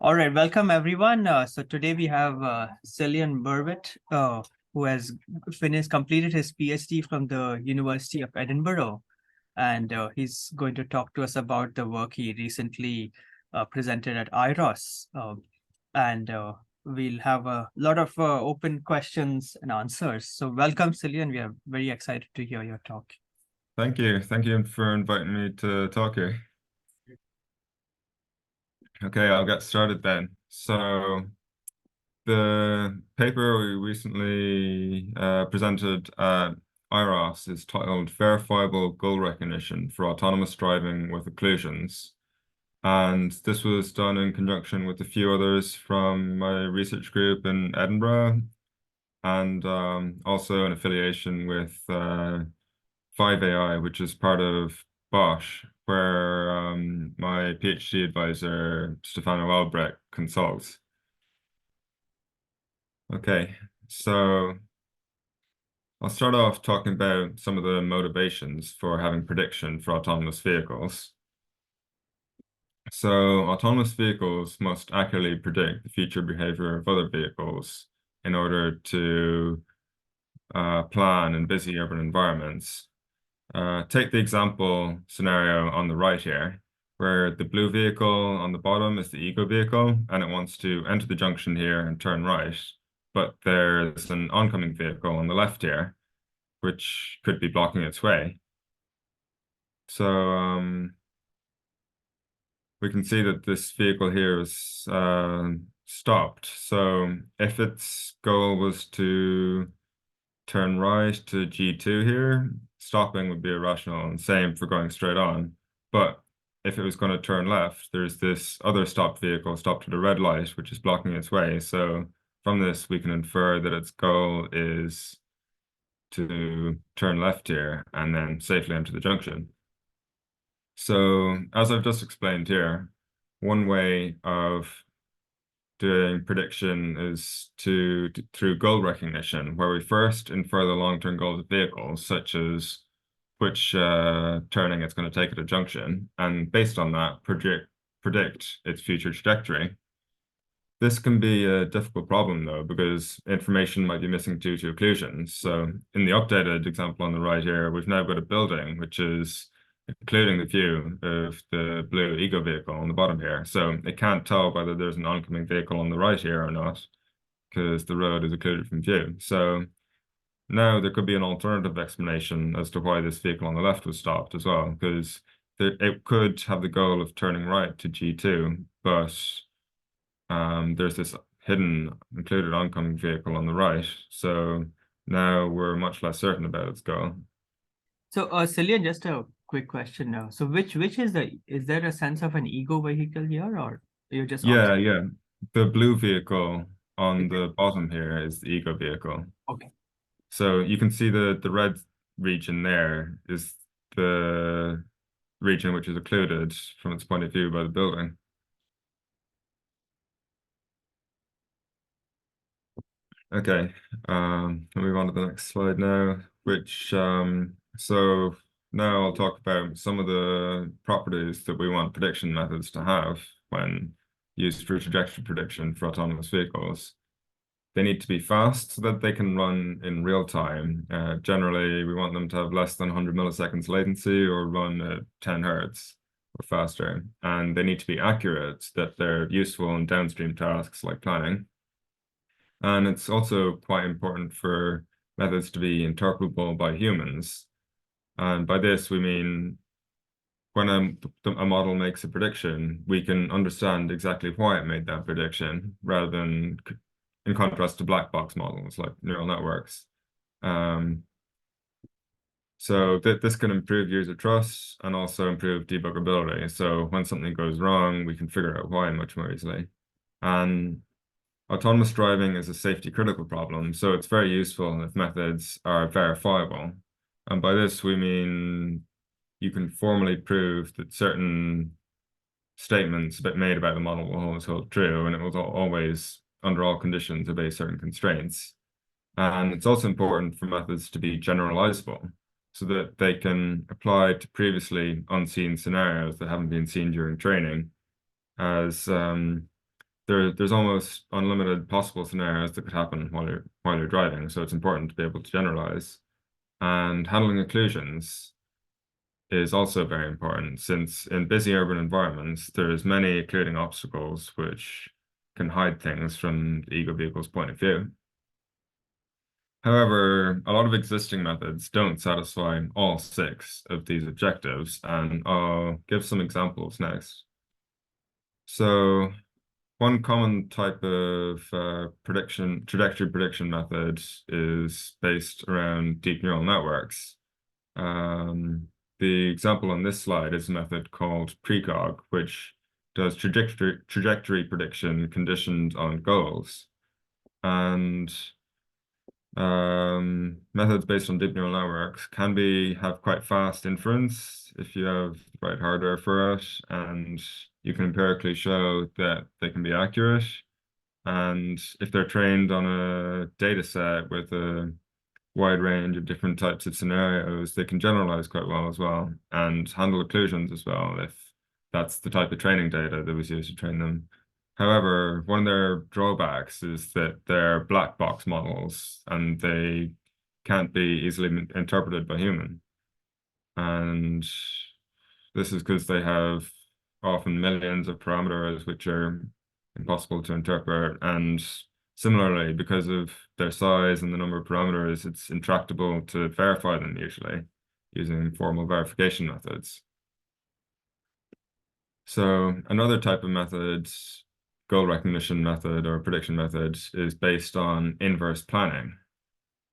All right, welcome everyone. So today we have Cillian Brewitt, who has completed his PhD from the University of Edinburgh, and he's going to talk to us about the work he recently presented at IROS. And we'll have a lot of open questions and answers. So welcome, Cillian. We are very excited to hear your talk. Thank you. Thank you for inviting me to talk here. Okay, I'll get started then. So the paper we recently presented at IROS is titled Verifiable Goal Recognition for Autonomous Driving with Occlusions. And this was done in conjunction with a few others from my research group in Edinburgh, and also an affiliation with 5AI, which is part of Bosch, where my PhD advisor, Stefano Albrecht, consults. Okay, so I'll start off talking about some of the motivations for having prediction for autonomous vehicles. So autonomous vehicles must accurately predict the future behavior of other vehicles in order to plan in busy urban environments. Take the example scenario on the right here, where the blue vehicle on the bottom is the ego vehicle, and it wants to enter the junction here and turn right. But there's an oncoming vehicle on the left here, which could be blocking its way. So we can see that this vehicle here is stopped. So if its goal was to turn right to G2 here, stopping would be irrational, and same for going straight on. But if it was going to turn left, there's this other stopped vehicle stopped at a red light, which is blocking its way. So from this, we can infer that its goal is to turn left here and then safely enter the junction. So as I've just explained here, one way of doing prediction is through goal recognition, where we first infer the long-term goals of vehicles, such as which turning it's going to take at a junction, and based on that, predict its future trajectory. This can be a difficult problem, though, because information might be missing due to occlusions. So in the updated example on the right here, we've now got a building which is including the view of the blue ego vehicle on the bottom here. So it can't tell whether there's an oncoming vehicle on the right here or not, because the road is occluded from view. So now there could be an alternative explanation as to why this vehicle on the left was stopped as well, because it could have the goal of turning right to G2, but there's this hidden included oncoming vehicle on the right. So now we're much less certain about its goal. So, Cillian, just a quick question now. So which is there a sense of an ego vehicle here, or you're just Yeah. The blue vehicle on the bottom here is the ego vehicle. Okay. So you can see the red region there is the region which is occluded from its point of view by the building. Okay, I'll move on to the next slide now, which so now I'll talk about some of the properties that we want prediction methods to have when used for trajectory prediction for autonomous vehicles. They need to be fast so that they can run in real time. Generally, we want them to have less than 100 milliseconds latency or run at 10 hertz or faster. And they need to be accurate so that they're useful in downstream tasks like planning. And it's also quite important for methods to be interpretable by humans. And by this, we mean when a model makes a prediction, we can understand exactly why it made that prediction, rather than in contrast to black box models like neural networks. So this can improve user trust and also improve debuggability. So when something goes wrong, we can figure out why much more easily. And autonomous driving is a safety critical problem, so it's very useful if methods are verifiable. And by this, we mean you can formally prove that certain statements made about the model will always hold true, and it will always, under all conditions, obey certain constraints. And it's also important for methods to be generalizable, so that they can apply to previously unseen scenarios that haven't been seen during training, as there's almost unlimited possible scenarios that could happen while you're driving. So it's important to be able to generalize. And handling occlusions is also very important, since in busy urban environments, there's many occluding obstacles which can hide things from the ego vehicle's point of view. However, a lot of existing methods don't satisfy all 6 of these objectives, and I'll give some examples next. So one common type of trajectory prediction method is based around deep neural networks. The example on this slide is a method called precog, which does trajectory prediction conditioned on goals. And methods based on deep neural networks can have quite fast inference if you have the right hardware for it, and you can empirically show that they can be accurate. And if they're trained on a data set with a wide range of different types of scenarios, they can generalize quite well as well, and handle occlusions as well if that's the type of training data that was used to train them. However, one of their drawbacks is that they're black box models and they can't be easily interpreted by human. And this is because they have often millions of parameters which are impossible to interpret. And similarly, because of their size and the number of parameters, it's intractable to verify them usually using formal verification methods. So another type of method, goal recognition method or prediction method, is based on inverse planning.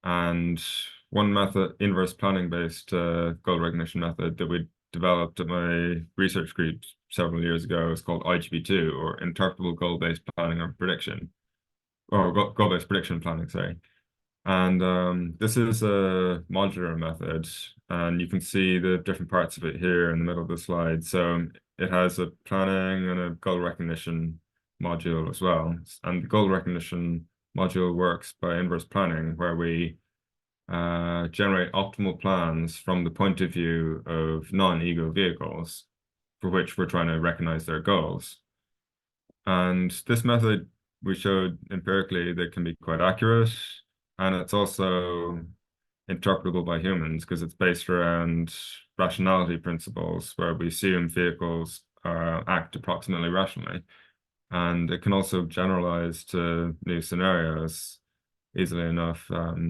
And one method, inverse planning based goal recognition method that we developed at my research group several years ago is called IGP2, or Interpretable Goal-Based Planning or Prediction, or goal-based prediction planning, sorry. And this is a modular method, and you can see the different parts of it here in the middle of the slide. So it has a planning and a goal recognition module as well. And the goal recognition module works by inverse planning, where we generate optimal plans from the point of view of non-ego vehicles for which we're trying to recognize their goals. And this method, we showed empirically that can be quite accurate, and it's also interpretable by humans because it's based around rationality principles, where we assume vehicles act approximately rationally. And it can also generalize to new scenarios easily enough,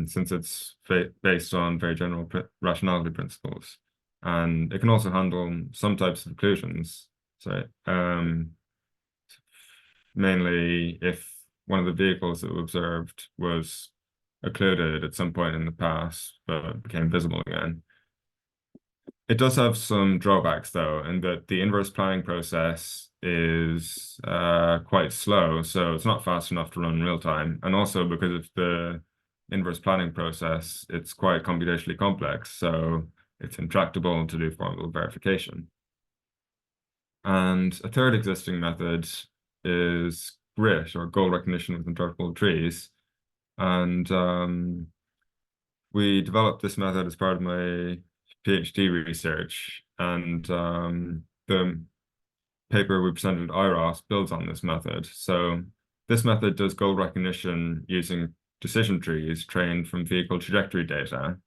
since it's based on very general rationality principles. And it can also handle some types of occlusions. So mainly if one of the vehicles that we observed was occluded at some point in the past, but became visible again. It does have some drawbacks, though, in that the inverse planning process is quite slow, so it's not fast enough to run in real time. And also because of the inverse planning process, it's quite computationally complex, so it's intractable to do formal verification. And a third existing method is GRIT, or goal recognition with interpretable trees. And we developed this method as part of my PhD research, and the paper we presented at IROS builds on this method. So this method does goal recognition using decision trees trained from vehicle trajectory data.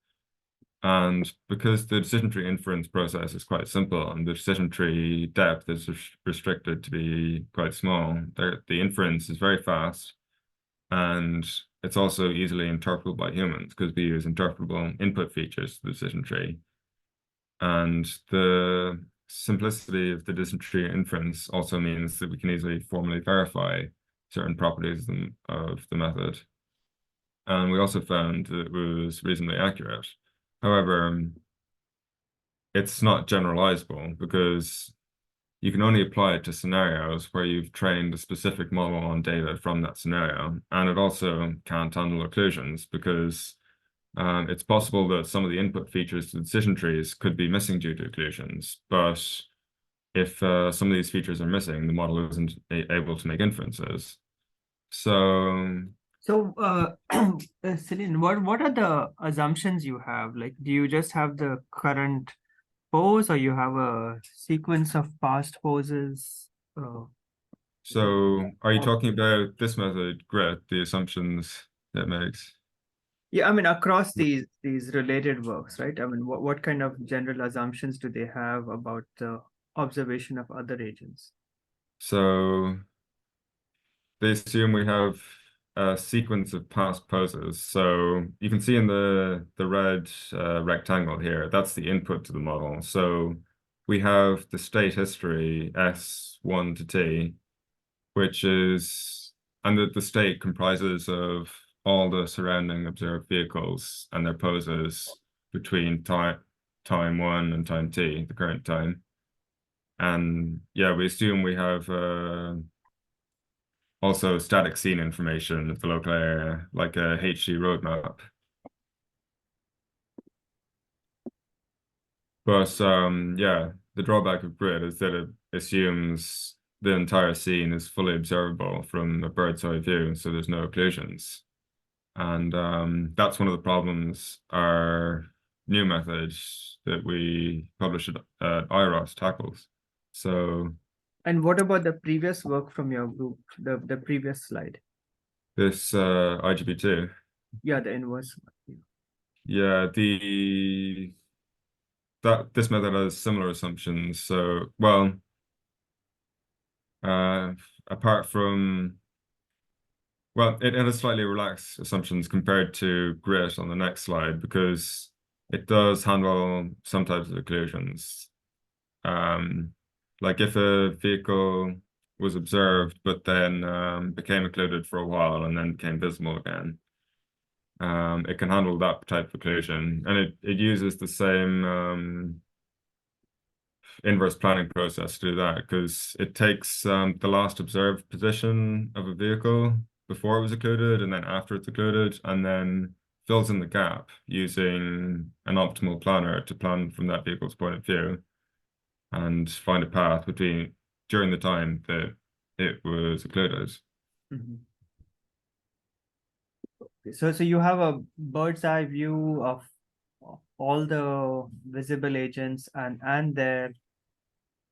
And because the decision tree inference process is quite simple and the decision tree depth is restricted to be quite small, the inference is very fast, and it's also easily interpretable by humans because we use interpretable input features to the decision tree. And the simplicity of the decision tree inference also means that we can easily formally verify certain properties of the method. And we also found that it was reasonably accurate. However, it's not generalizable because you can only apply it to scenarios where you've trained a specific model on data from that scenario. And it also can't handle occlusions because it's possible that some of the input features to decision trees could be missing due to occlusions. But if some of these features are missing, the model isn't able to make inferences. So Cillian, what are the assumptions you have? Like, do you just have the current pose, or you have a sequence of past poses? So are you talking about this method, GRIT, the assumptions it makes? Yeah, I mean, across these related works, right? I mean, what kind of general assumptions do they have about the observation of other agents? So they assume we have a sequence of past poses. So you can see in the red rectangle here, that's the input to the model. So we have the state history S1 to T, which is, and the state comprises of all the surrounding observed vehicles and their poses between time one and time t, the current time. And yeah, we assume we have also static scene information of the local area, like a HD roadmap. But yeah, the drawback of GRIT is that it assumes the entire scene is fully observable from a bird's eye view, so there's no occlusions. And that's one of the problems our new method that we published at IROS tackles. So And what about the previous work from your group, the previous slide? this IGB2, Yeah, the inverse one. yeah, this method has similar assumptions. So well, uh, apart from well, it has slightly relaxed assumptions compared to GRIT on the next slide because it does handle some types of occlusions. Like if a vehicle was observed but then became occluded for a while and then became visible again, it can handle that type of occlusion, and it uses the same inverse planning process to do that because it takes the last observed position of a vehicle before it was occluded and then after it's occluded, and then fills in the gap using an optimal planner to plan from that vehicle's point of view and find a path between during the time that it was occluded. Mhm. So you have a bird's eye view of all the visible agents and their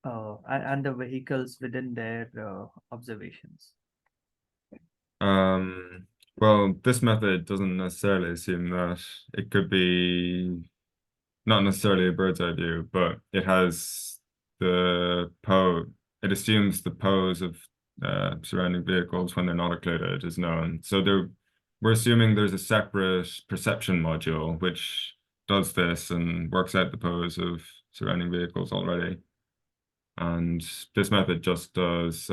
and the vehicles within their observations. Um, well, this method doesn't necessarily assume that. It could be not necessarily a bird's eye view, but it has the pose. It assumes the pose of surrounding vehicles when they're not occluded is known. So we're assuming there's a separate perception module which does this and works out the pose of surrounding vehicles already. And this method just does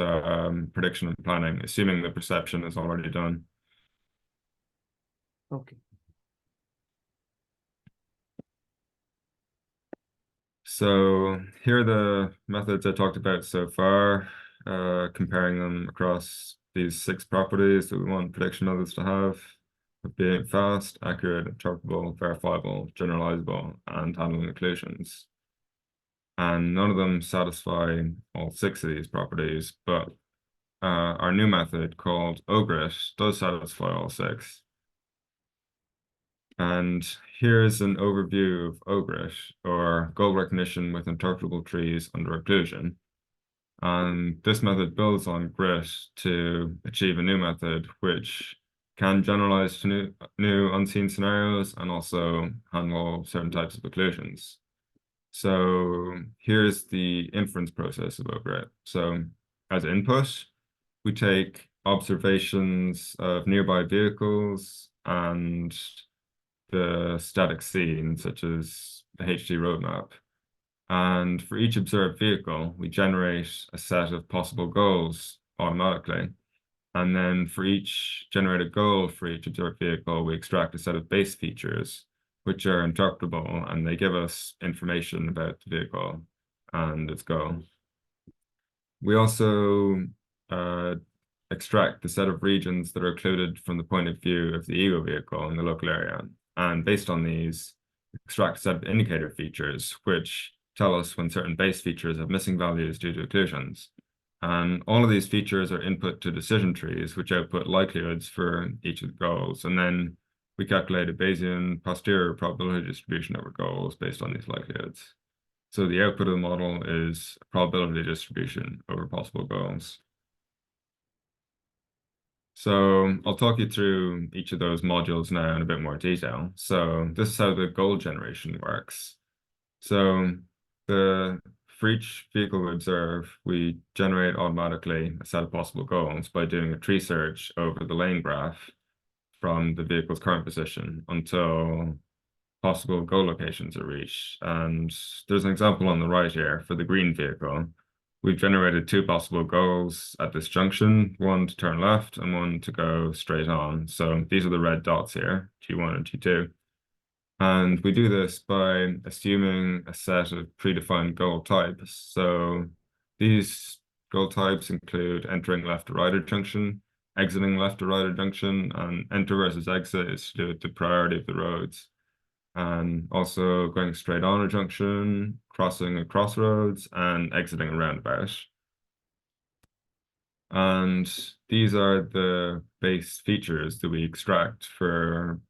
prediction and planning, assuming the perception is already done. Okay. So here are the methods I talked about so far, comparing them across these 6 properties that we want prediction methods to have, of being fast, accurate, interpretable, verifiable, generalizable, and handling occlusions. And none of them satisfy all 6 of these properties, but our new method called OGRIT does satisfy all 6. And here's an overview of OGRIT, or goal recognition with interpretable trees under occlusion. And this method builds on GRIT to achieve a new method which can generalize to new unseen scenarios and also handle certain types of occlusions. So here's the inference process of OGRIT. So as input, we take observations of nearby vehicles and the static scene, such as the HD roadmap. And for each observed vehicle, we generate a set of possible goals automatically. And then for each generated goal for each observed vehicle, we extract a set of base features, which are interpretable, and they give us information about the vehicle and its goal. We also uh, extract the set of regions that are occluded from the point of view of the ego vehicle in the local area. And based on these, extract a set of indicator features, which tell us when certain base features have missing values due to occlusions. And all of these features are input to decision trees, which output likelihoods for each of the goals. And then we calculate a Bayesian posterior probability distribution over goals based on these likelihoods. So the output of the model is a probability distribution over possible goals. So I'll talk you through each of those modules now in a bit more detail. So this is how the goal generation works. So for each vehicle we observe, we generate automatically a set of possible goals by doing a tree search over the lane graph from the vehicle's current position until possible goal locations are reached. And there's an example on the right here for the green vehicle. We've generated two possible goals at this junction, one to turn left and one to go straight on. So these are the red dots here, G1 and G2. And we do this by assuming a set of predefined goal types. So these goal types include entering left or right junction, exiting left or right junction, and enter versus exit is to do with the priority of the roads. And also going straight on a junction, crossing a crossroads, and exiting a roundabout. And these are the base features that we extract for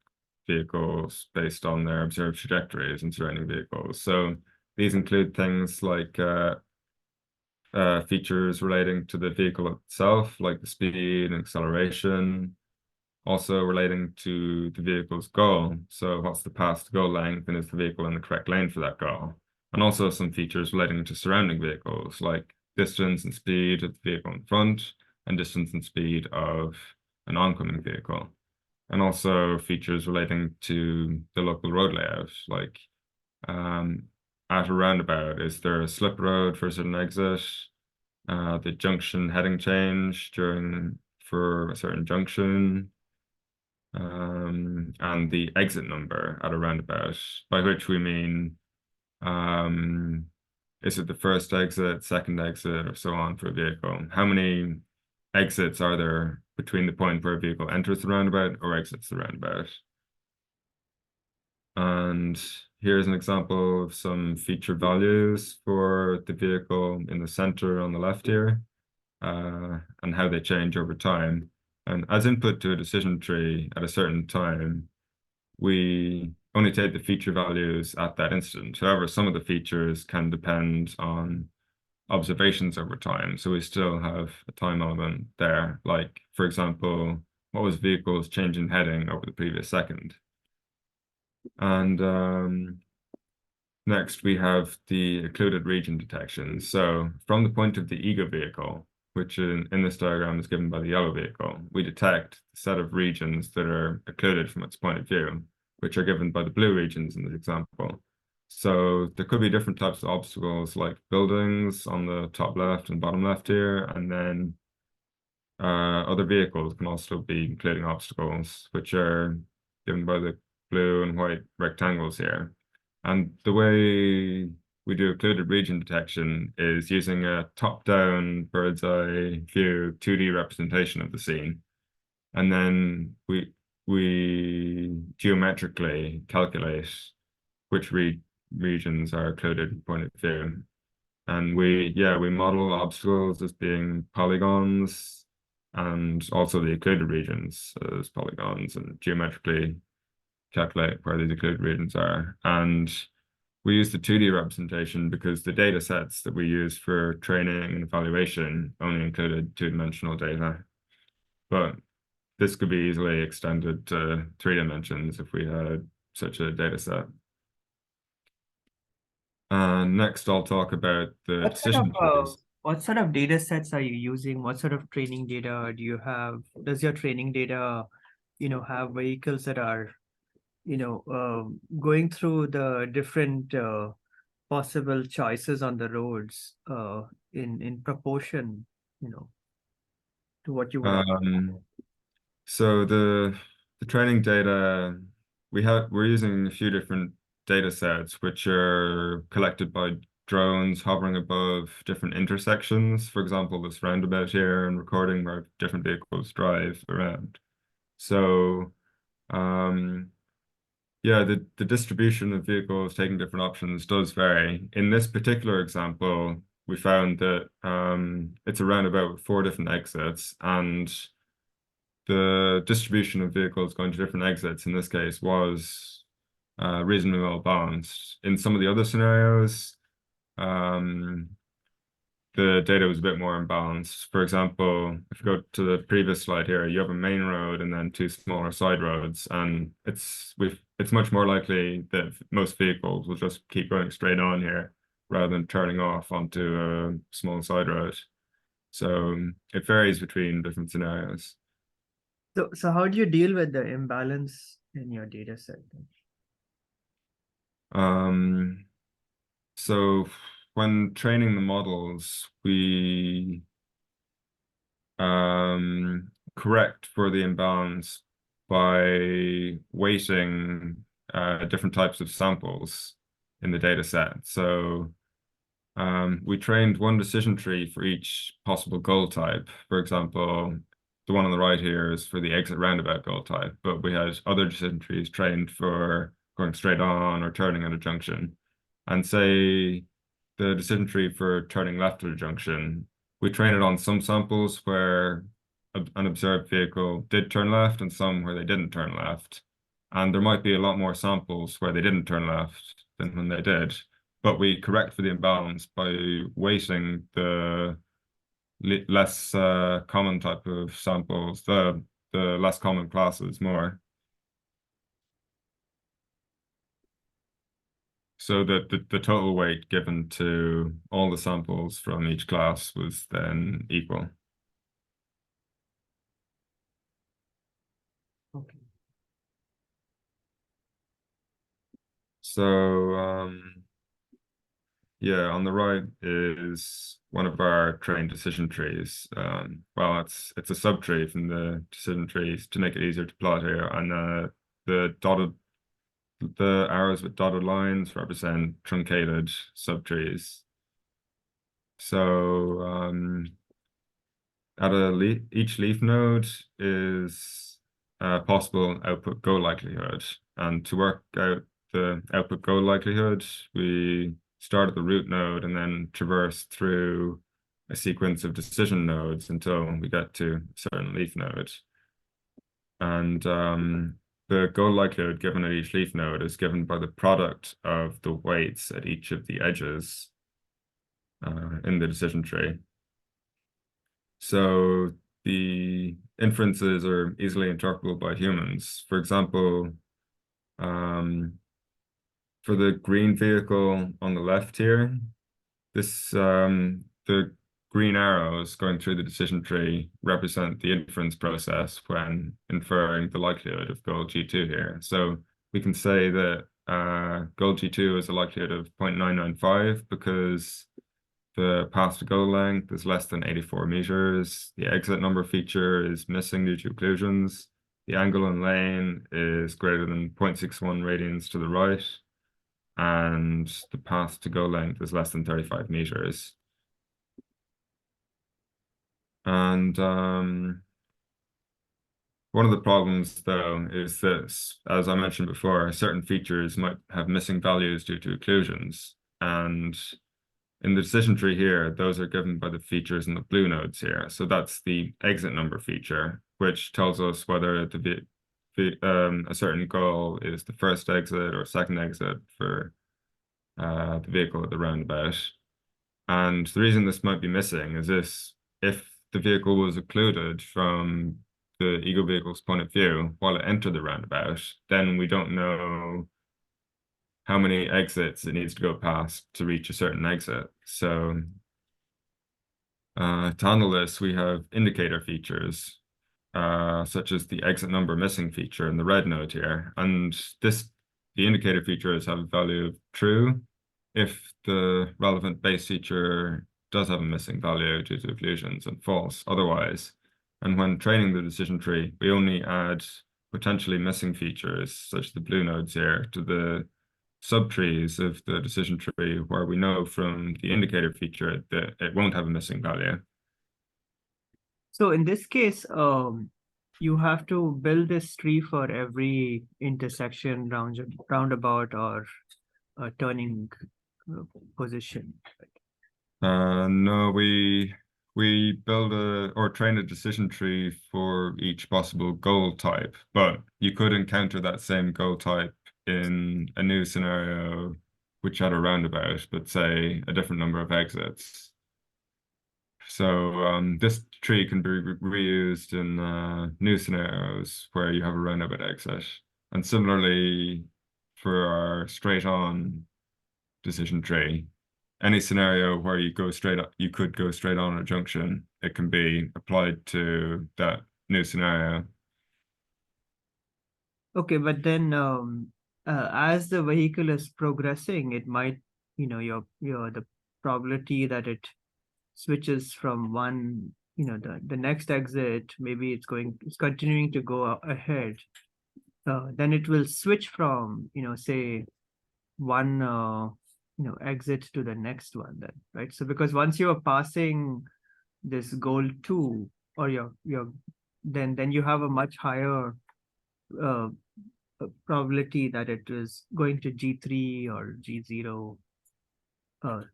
vehicles based on their observed trajectories and surrounding vehicles. So these include things like features relating to the vehicle itself, like the speed and acceleration, also relating to the vehicle's goal. So what's the path to goal length, and is the vehicle in the correct lane for that goal? And also some features relating to surrounding vehicles, like distance and speed of the vehicle in front, and distance and speed of an oncoming vehicle. And also features relating to the local road layout, like at a roundabout, is there a slip road for a certain exit? The junction heading change for a certain junction, and the exit number at a roundabout, by which we mean is it the first exit, second exit, or so on for a vehicle? How many exits are there between the point where a vehicle enters the roundabout or exits the roundabout? And here's an example of some feature values for the vehicle in the center on the left here, and how they change over time. And as input to a decision tree at a certain time, we only take the feature values at that instant. However, some of the features can depend on observations over time. So we still have a time element there. Like, for example, what was vehicles changing heading over the previous second? And next we have the occluded region detection. So from the point of the ego vehicle, which in this diagram is given by the yellow vehicle, we detect a set of regions that are occluded from its point of view, which are given by the blue regions in the example. So there could be different types of obstacles, like buildings on the top left and bottom left here, and then other vehicles can also be including obstacles, which are given by the blue and white rectangles here. And the way we do occluded region detection is using a top-down bird's eye view 2D representation of the scene. And then we geometrically calculate which regions are occluded point of view. And we model obstacles as being polygons, and also the occluded regions as polygons, and geometrically calculate where these occluded regions are. And we use the 2D representation because the data sets that we use for training and evaluation only included two-dimensional data. But this could be easily extended to 3 dimensions if we had such a data set. And next, I'll talk about the decision trees. What sort of data sets are you using? What sort of training data do you have? Does your training data, have vehicles that are, going through the different possible choices on the roads in proportion, to what you want? So the training data, we're using a few different data sets which are collected by drones hovering above different intersections. For example, this roundabout here, and recording where different vehicles drive around. So yeah, the distribution of vehicles taking different options does vary. In this particular example, we found that it's a roundabout with 4 different exits, and the distribution of vehicles going to different exits in this case was reasonably well balanced. In some of the other scenarios, the data was a bit more imbalanced. For example, if you go to the previous slide here, you have a main road and then two smaller side roads, and it's much more likely that most vehicles will just keep going straight on here rather than turning off onto a small side road. So it varies between different scenarios. So how do you deal with the imbalance in your data set? So when training the models, we correct for the imbalance by weighting different types of samples in the data set. So we trained one decision tree for each possible goal type. For example, the one on the right here is for the exit roundabout goal type, but we had other decision trees trained for going straight on or turning at a junction. And say the decision tree for turning left at a junction, we trained it on some samples where an observed vehicle did turn left and some where they didn't turn left. And there might be a lot more samples where they didn't turn left than when they did. But we correct for the imbalance by weighting the less common type of samples, the less common classes more. So that the total weight given to all the samples from each class was then equal. Okay. So yeah, on the right is one of our trained decision trees. Well, it's a subtree from the decision trees to make it easier to plot here, and the arrows with dotted lines represent truncated subtrees. So at each leaf node is a possible output goal likelihood, and to work out the output goal likelihood, we start at the root node and then traverse through a sequence of decision nodes until we get to a certain leaf node. And the goal likelihood given at each leaf node is given by the product of the weights at each of the edges in the decision tree. So the inferences are easily interpretable by humans. For example, for the green vehicle on the left here, the green arrows going through the decision tree represent the inference process when inferring the likelihood of goal G2 here. So we can say that goal G2 is a likelihood of 0.995 because the path to goal length is less than 84 meters. The exit number feature is missing due to occlusions. The angle in lane is greater than 0.61 radians to the right. And the path to goal length is less than 35 meters. And one of the problems, though, is that, as I mentioned before, certain features might have missing values due to occlusions. And in the decision tree here, those are given by the features in the blue nodes here. So that's the exit number feature, which tells us whether a certain goal is the first exit or second exit for the vehicle at the roundabout. And the reason this might be missing is if the vehicle was occluded from the ego vehicle's point of view while it entered the roundabout, then we don't know how many exits it needs to go past to reach a certain exit. So to handle this, we have indicator features, such as the exit number missing feature in the red node here. And the indicator features have a value of true if the relevant base feature does have a missing value due to occlusions, and false otherwise. And when training the decision tree, we only add potentially missing features, such as the blue nodes here, to the subtrees of the decision tree where we know from the indicator feature that it won't have a missing value. So in this case, you have to build this tree for every intersection, roundabout, or turning position. No, we build or train a decision tree for each possible goal type, but you could encounter that same goal type in a new scenario which had a roundabout, but say a different number of exits. So this tree can be reused in new scenarios where you have a roundabout exit. And similarly, for our straight on decision tree, any scenario where you could go straight on a junction, it can be applied to that new scenario. Okay, but then as the vehicle is progressing, it might, your the probability that it switches from one, the next exit, maybe it's continuing to go ahead. Then it will switch from, say one, exit to the next one then, right? So because once you are passing this goal two, or then you have a much higher uh, probability that it is going to G3 or G0.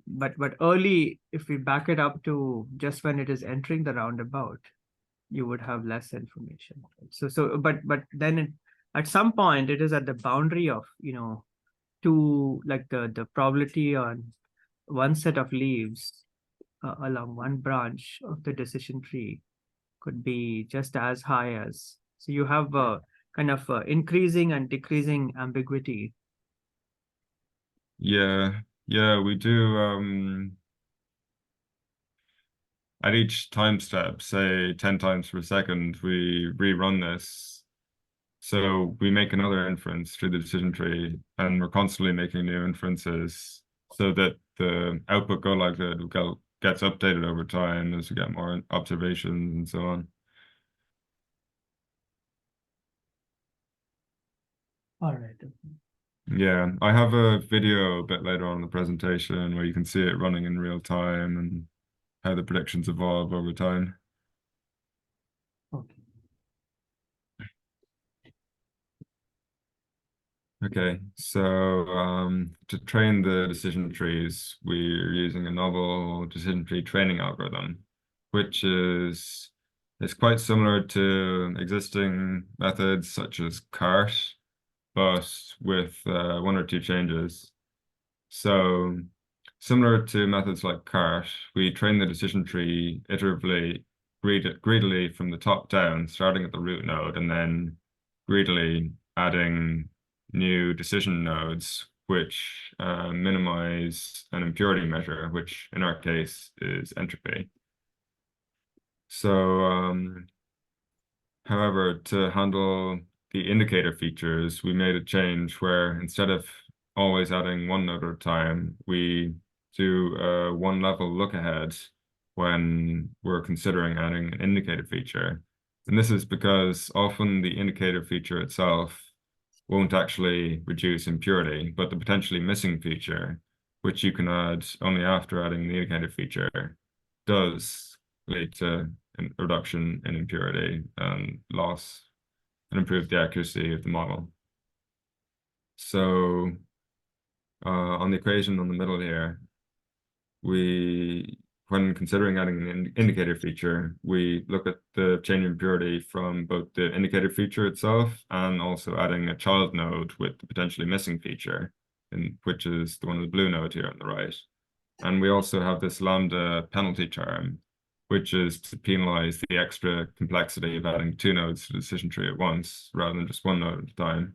But early, if we back it up to just when it is entering the roundabout, you would have less information. But then at some point it is at the boundary of, two, like the probability on one set of leaves along one branch of the decision tree could be just as high as, so you have kind of increasing and decreasing ambiguity. Yeah, we do at each time step, say 10 times per second, we rerun this. So we make another inference through the decision tree, and we're constantly making new inferences so that the output go likelihood gets updated over time as we get more observations and so on. All right. Yeah, I have a video a bit later on in the presentation where you can see it running in real time and how the predictions evolve over time. Okay. Okay, so to train the decision trees, we're using a novel decision tree training algorithm, which is quite similar to existing methods such as CART, but with one or two changes. So similar to methods like CART, we train the decision tree iteratively, greedily from the top down, starting at the root node, and then greedily adding new decision nodes, which minimize an impurity measure, which in our case is entropy. So, however, to handle the indicator features, we made a change where instead of always adding one node at a time, we do a one level look ahead when we're considering adding an indicator feature. And this is because often the indicator feature itself won't actually reduce impurity, but the potentially missing feature, which you can add only after adding the indicator feature, does lead to a reduction in impurity and loss and improve the accuracy of the model. So on the equation on the middle here, when considering adding an indicator feature, we look at the change in impurity from both the indicator feature itself and also adding a child node with the potentially missing feature, which is the one with the blue node here on the right. And we also have this lambda penalty term, which is to penalize the extra complexity of adding two nodes to the decision tree at once, rather than just one node at a time.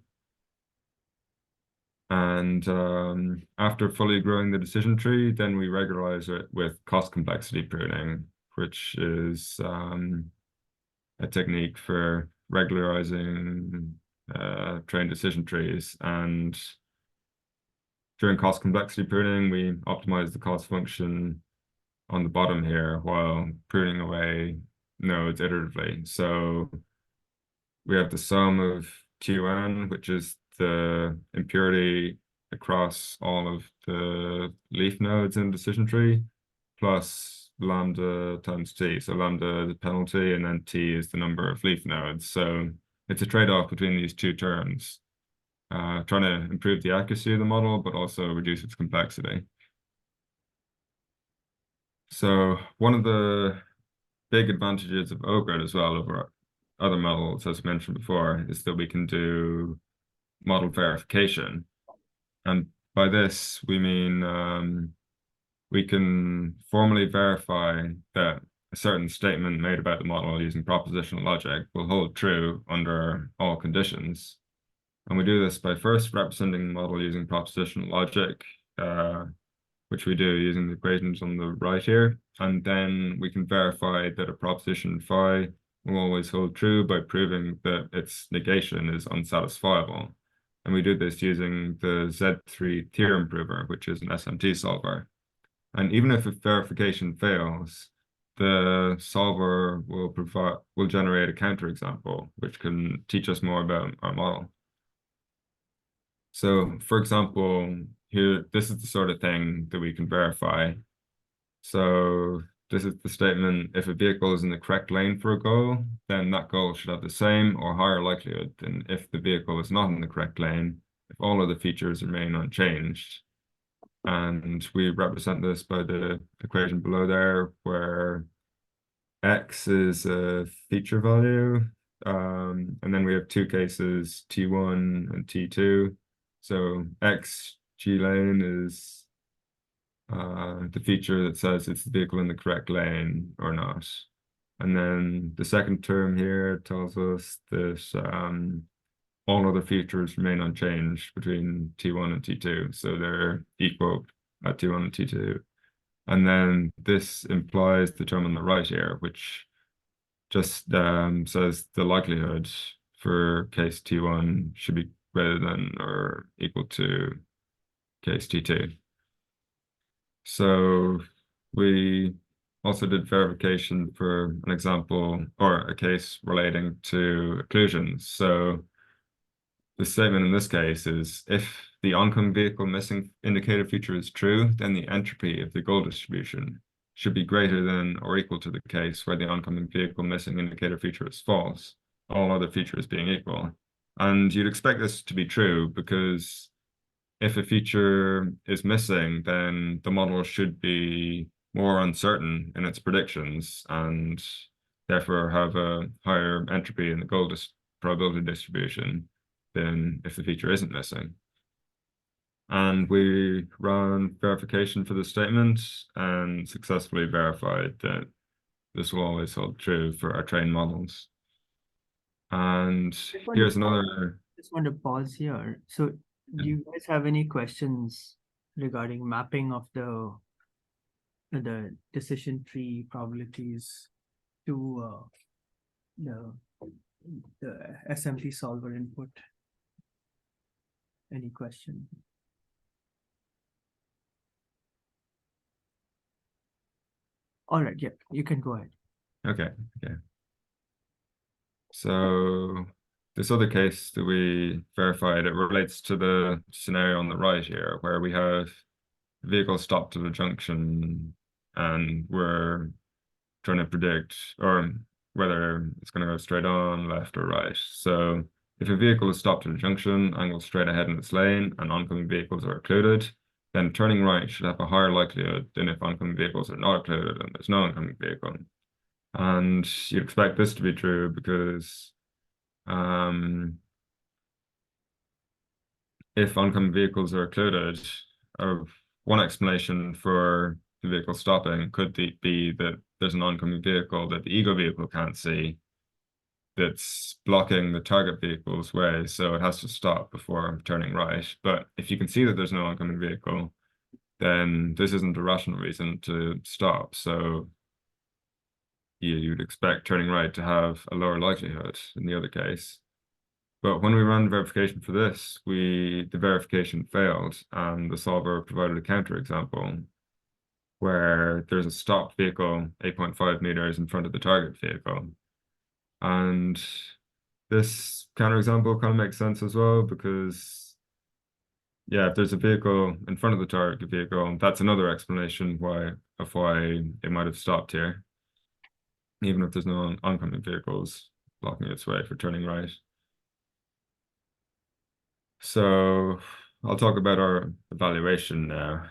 And after fully growing the decision tree, then we regularize it with cost complexity pruning, which is a technique for regularizing trained decision trees. And during cost complexity pruning, we optimize the cost function on the bottom here while pruning away nodes iteratively. So we have the sum of Qn, which is the impurity across all of the leaf nodes in the decision tree, plus lambda times t. So lambda is the penalty, and then t is the number of leaf nodes. So it's a trade-off between these two terms, trying to improve the accuracy of the model, but also reduce its complexity. So one of the big advantages of OGRIT as well over other models, as mentioned before, is that we can do model verification. And by this, we mean we can formally verify that a certain statement made about the model using propositional logic will hold true under all conditions. And we do this by first representing the model using propositional logic, which we do using the equations on the right here. And then we can verify that a proposition phi will always hold true by proving that its negation is unsatisfiable. And we do this using the Z3 theorem prover, which is an SMT solver. And even if verification fails, the solver will generate a counterexample, which can teach us more about our model. So, for example, here, this is the sort of thing that we can verify. So this is the statement: if a vehicle is in the correct lane for a goal, then that goal should have the same or higher likelihood than if the vehicle is not in the correct lane, if all of the features remain unchanged. And we represent this by the equation below there, where x is a feature value. And then we have two cases, T1 and T2. So x G lane is the feature that says it's the vehicle in the correct lane or not. And then the second term here tells us that all other features remain unchanged between T1 and T2. So they're equal at T1 and T2. And then this implies the term on the right here, which just says the likelihood for case T1 should be greater than or equal to case T2. So we also did verification for an example or a case relating to occlusions. So the statement in this case is, if the oncoming vehicle missing indicator feature is true, then the entropy of the goal distribution should be greater than or equal to the case where the oncoming vehicle missing indicator feature is false, all other features being equal. And you'd expect this to be true because if a feature is missing, then the model should be more uncertain in its predictions and therefore have a higher entropy in the goal probability distribution than if the feature isn't missing. And we ran verification for the statement and successfully verified that this will always hold true for our trained models. And here's another. Just want to pause here. So do you guys have any questions regarding mapping of the decision tree probabilities to the SMT solver input? Any question? All right, yeah, you can go ahead. Okay. So this other case that we verified, it relates to the scenario on the right here, where we have a vehicle stopped at a junction and we're trying to predict or whether it's going to go straight on, left, or right. So if a vehicle is stopped at a junction, angled straight ahead in its lane, and oncoming vehicles are occluded, then turning right should have a higher likelihood than if oncoming vehicles are not occluded and there's no oncoming vehicle. And you'd expect this to be true because if oncoming vehicles are occluded, one explanation for the vehicle stopping could be that there's an oncoming vehicle that the ego vehicle can't see that's blocking the target vehicle's way, so it has to stop before turning right. But if you can see that there's no oncoming vehicle, then this isn't a rational reason to stop. So you'd expect turning right to have a lower likelihood in the other case. But when we ran verification for this, the verification failed, and the solver provided a counterexample where there's a stopped vehicle 8.5 meters in front of the target vehicle. And this counterexample kind of makes sense as well because, yeah, if there's a vehicle in front of the target vehicle, that's another explanation why it might have stopped here, even if there's no oncoming vehicles blocking its way for turning right. So I'll talk about our evaluation now.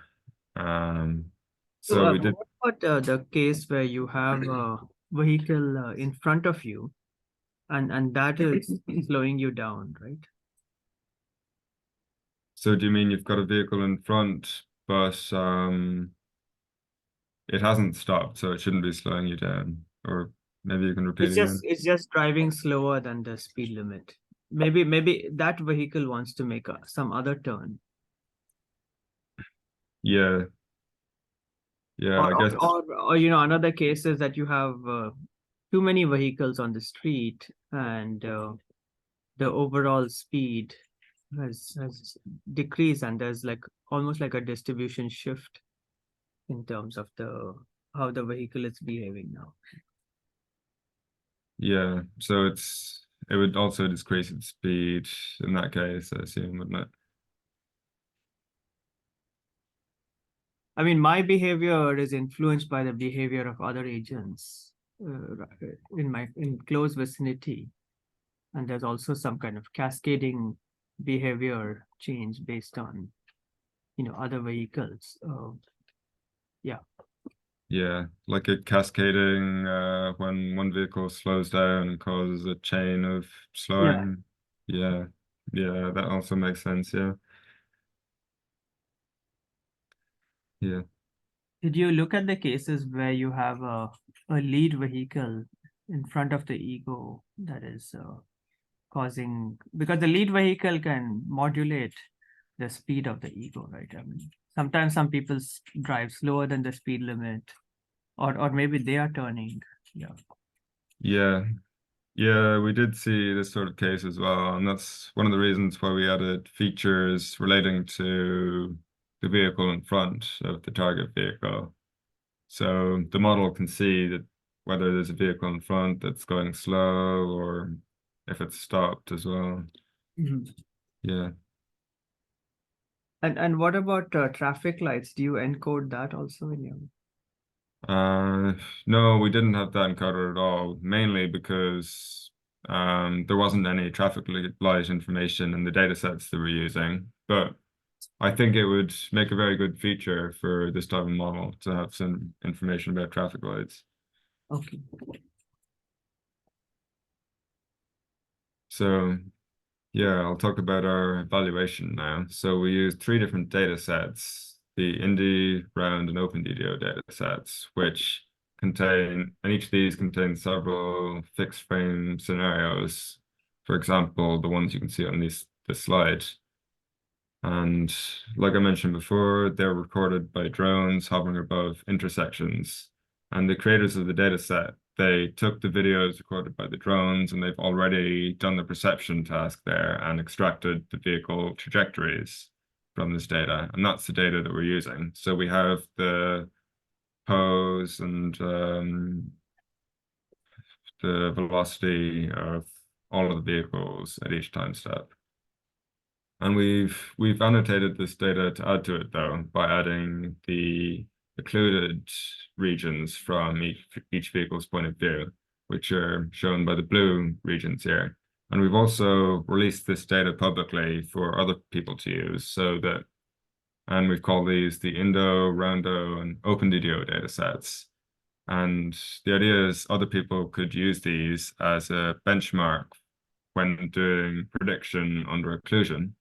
So we did. What about the case where you have a vehicle in front of you, and that is slowing you down, right? So do you mean you've got a vehicle in front, but it hasn't stopped, so it shouldn't be slowing you down. Or maybe you can repeat again. It's just driving slower than the speed limit. Maybe that vehicle wants to make some other turn. Yeah. Yeah, I guess. Or another case is that you have too many vehicles on the street, and the overall speed has decreased, and there's like almost like a distribution shift in terms of how the vehicle is behaving now. Yeah, so it would also decrease its speed in that case, I assume, wouldn't it? I mean, my behavior is influenced by the behavior of other agents in close vicinity, and there's also some kind of cascading behavior change based on other vehicles. Yeah. Yeah, like a cascading when one vehicle slows down and causes a chain of slowing. Yeah, yeah, that also makes sense. Yeah, yeah. Did you look at the cases where you have a lead vehicle in front of the ego that is causing, because the lead vehicle can modulate the speed of the ego, right? I mean, sometimes some people drive slower than the speed limit, or maybe they are turning. Yeah. Yeah, yeah, we did see this sort of case as well, and that's one of the reasons why we added features relating to the vehicle in front of the target vehicle. So the model can see that whether there's a vehicle in front that's going slow or if it's stopped as well. Mhm. Yeah. And what about traffic lights? Do you encode that also in your? No, we didn't have that encoded at all, mainly because there wasn't any traffic light information in the data sets that we're using. But I think it would make a very good feature for this type of model to have some information about traffic lights. Okay. So yeah, I'll talk about our evaluation now. So we use three different data sets, the inDO, round, and OpenDDO data sets, which contain, and each of these contains several fixed frame scenarios. For example, the ones you can see on this slide. And like I mentioned before, they're recorded by drones hovering above intersections. And the creators of the data set, they took the videos recorded by the drones and they've already done the perception task there and extracted the vehicle trajectories from this data. And that's the data that we're using. So we have the pose and the velocity of all of the vehicles at each time step. And we've annotated this data to add to it though by adding the occluded regions from each vehicle's point of view, which are shown by the blue regions here. And we've also released this data publicly for other people to use and we've called these the inDO, rounDO, and OpenDDO data sets. And the idea is other people could use these as a benchmark when doing prediction under occlusion.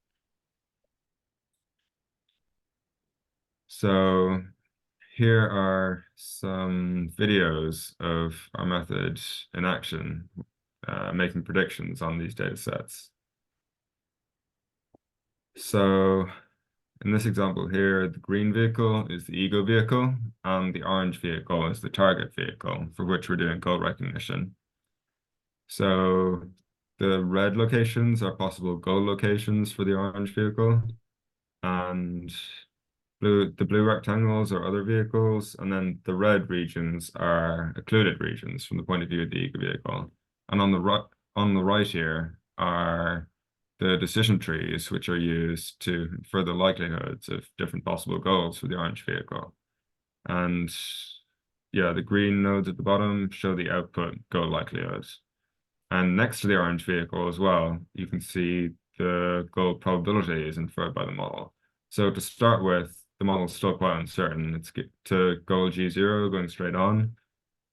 So here are some videos of our method in action, making predictions on these data sets. So in this example here, the green vehicle is the ego vehicle, and the orange vehicle is the target vehicle for which we're doing goal recognition. So the red locations are possible goal locations for the orange vehicle, and the blue rectangles are other vehicles, and then the red regions are occluded regions from the point of view of the ego vehicle. And on the right here are the decision trees, which are used to infer the likelihoods of different possible goals for the orange vehicle. And yeah, the green nodes at the bottom show the output goal likelihood. And next to the orange vehicle as well, you can see the goal probability is inferred by the model. So to start with, the model is still quite uncertain. It's to goal G0 going straight on.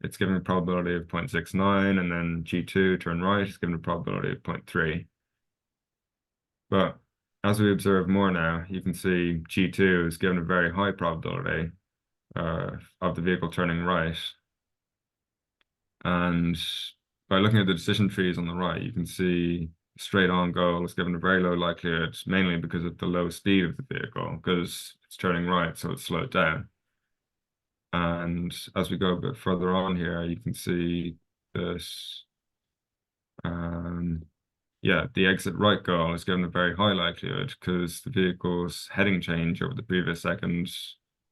It's given a probability of 0.69, and then G2 turn right is given a probability of 0.3. But as we observe more now, you can see G2 is given a very high probability, of the vehicle turning right. And by looking at the decision trees on the right, you can see straight on goal is given a very low likelihood, mainly because of the low speed of the vehicle, because it's turning right, so it's slowed down. And as we go a bit further on here, you can see that, yeah, the exit right goal is given a very high likelihood because the vehicle's heading change over the previous second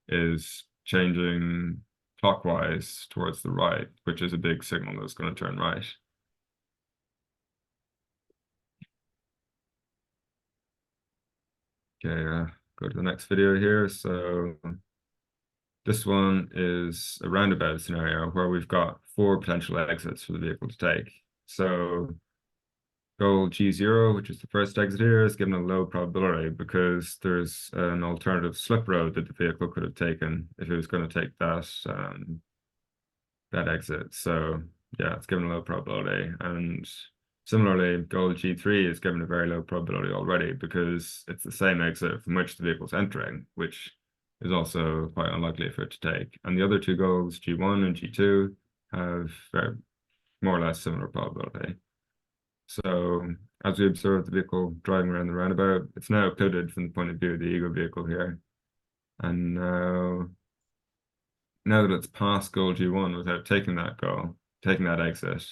is changing clockwise towards the right, which is a big signal that's going to turn right. Okay, go to the next video here. So this one is a roundabout scenario where we've got 4 potential exits for the vehicle to take. So goal G0, which is the first exit here, is given a low probability because there's an alternative slip road that the vehicle could have taken if it was going to take that exit. So yeah, it's given a low probability. And similarly, goal G3 is given a very low probability already because it's the same exit from which the vehicle's entering, which is also quite unlikely for it to take. And the other 2 goals, G1 and G2, have more or less similar probability. So as we observe the vehicle driving around the roundabout, it's now occluded from the point of view of the ego vehicle here. And now that it's past goal G1 without taking that exit,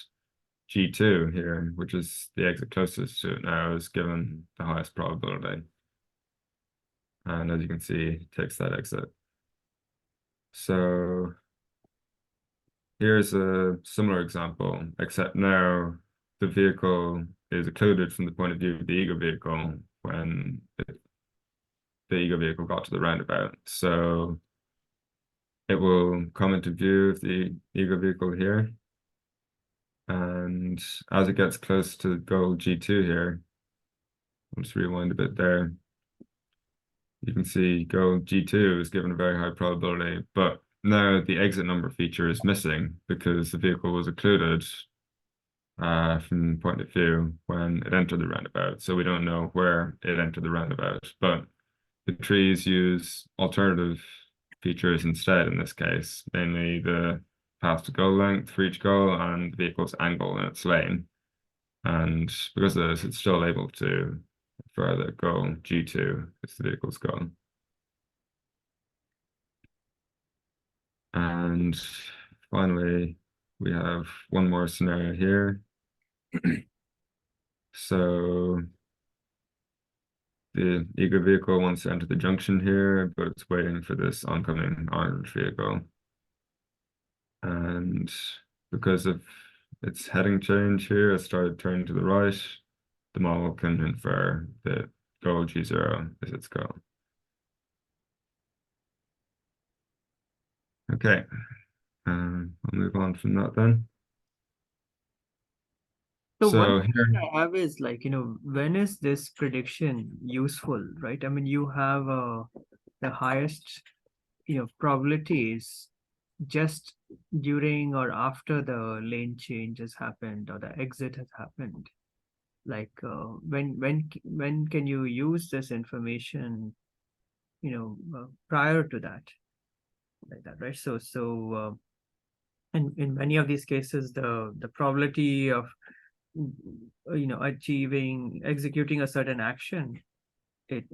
G2 here, which is the exit closest to it now, is given the highest probability. And as you can see, it takes that exit. So here's a similar example, except now the vehicle is occluded from the point of view of the ego vehicle when the ego vehicle got to the roundabout. So it will come into view of the ego vehicle here. And as it gets close to goal G2 here, I'll just rewind a bit there. You can see goal G2 is given a very high probability, but now the exit number feature is missing because the vehicle was occluded from the point of view when it entered the roundabout. So we don't know where it entered the roundabout, but the trees use alternative features instead in this case, mainly the path to goal length for each goal and the vehicle's angle in its lane. And because of this, it's still able to infer that goal G2 is the vehicle's goal. And finally, we have one more scenario here. So the ego vehicle wants to enter the junction here, but it's waiting for this oncoming orange vehicle. And because of its heading change here, it started turning to the right. The model can infer that goal G0 is its goal. Okay, I'll move on from that then. So So one here, question I have is like, when is this prediction useful, right? I mean, you have the highest, probabilities just during or after the lane change has happened or the exit has happened. Like, when can you use this information, prior to that, like that, right? And in many of these cases, the probability of executing a certain action, it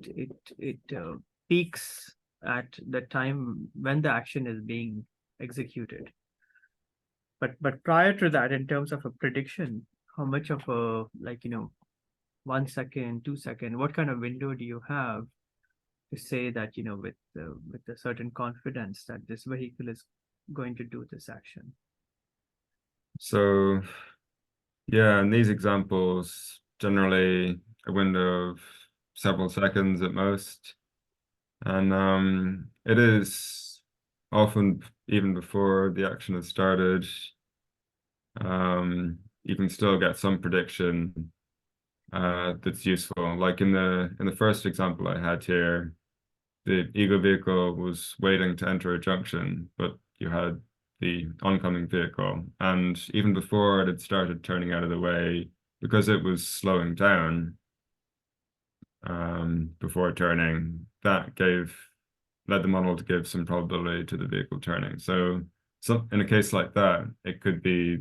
peaks at the time when the action is being executed. But prior to that, in terms of a prediction, how much of a 1 second, 2 second, what kind of window do you have to say that with a certain confidence that this vehicle is going to do this action? so yeah, in these examples, generally a window of several seconds at most. And it is often even before the action has started, you can still get some prediction that's useful. Like in the first example I had here, the ego vehicle was waiting to enter a junction, but you had the oncoming vehicle. And even before it had started turning out of the way, because it was slowing down before turning, that gave led the model to give some probability to the vehicle turning. So in a case like that, it could be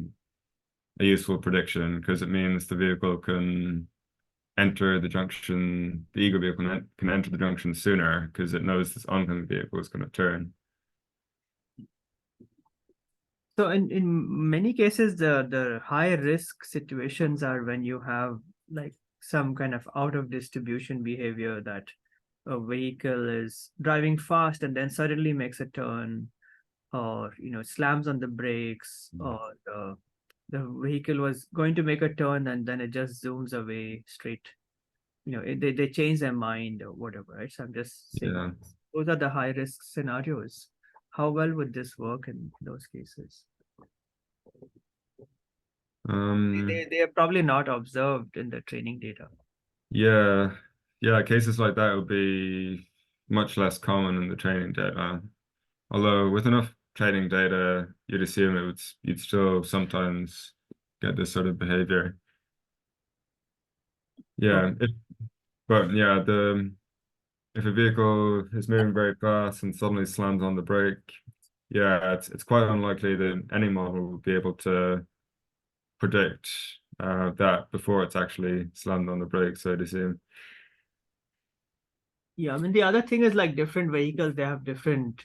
a useful prediction because it means the vehicle can enter the junction, the ego vehicle can enter the junction sooner because it knows this oncoming vehicle is going to turn. So in many cases, the high risk situations are when you have like some kind of out of distribution behavior, that a vehicle is driving fast and then suddenly makes a turn, or slams on the brakes, or the vehicle was going to make a turn and then it just zooms away straight. They change their mind or whatever, right? So I'm just saying, Yeah. those are the high risk scenarios. How well would this work in those cases? They are probably not observed in the training data. Yeah, cases like that would be much less common in the training data. Although with enough training data, you'd assume you'd still sometimes get this sort of behavior. Yeah, but yeah, if a vehicle is moving very fast and suddenly slams on the brake, yeah, it's quite unlikely that any model will be able to predict that before it's actually slammed on the brakes, I'd assume. Yeah, I mean, the other thing is like different vehicles, they have different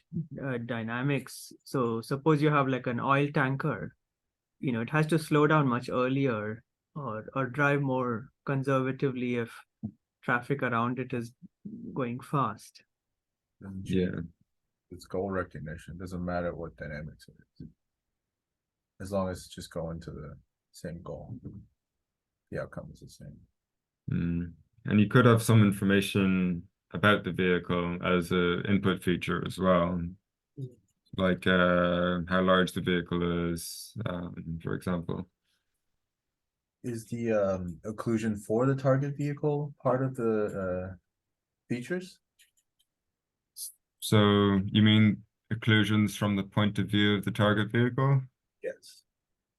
dynamics. So suppose you have like an oil tanker, it has to slow down much earlier, or drive more conservatively if traffic around it is going fast. Yeah. It's goal recognition. It doesn't matter what dynamics it is. As long as it's just going to the same goal. The outcome is the same. And you could have some information about the vehicle as an input feature as well. Like how large the vehicle is, for example. Is the occlusion for the target vehicle part of the features? So you mean occlusions from the point of view of the target vehicle? Yes.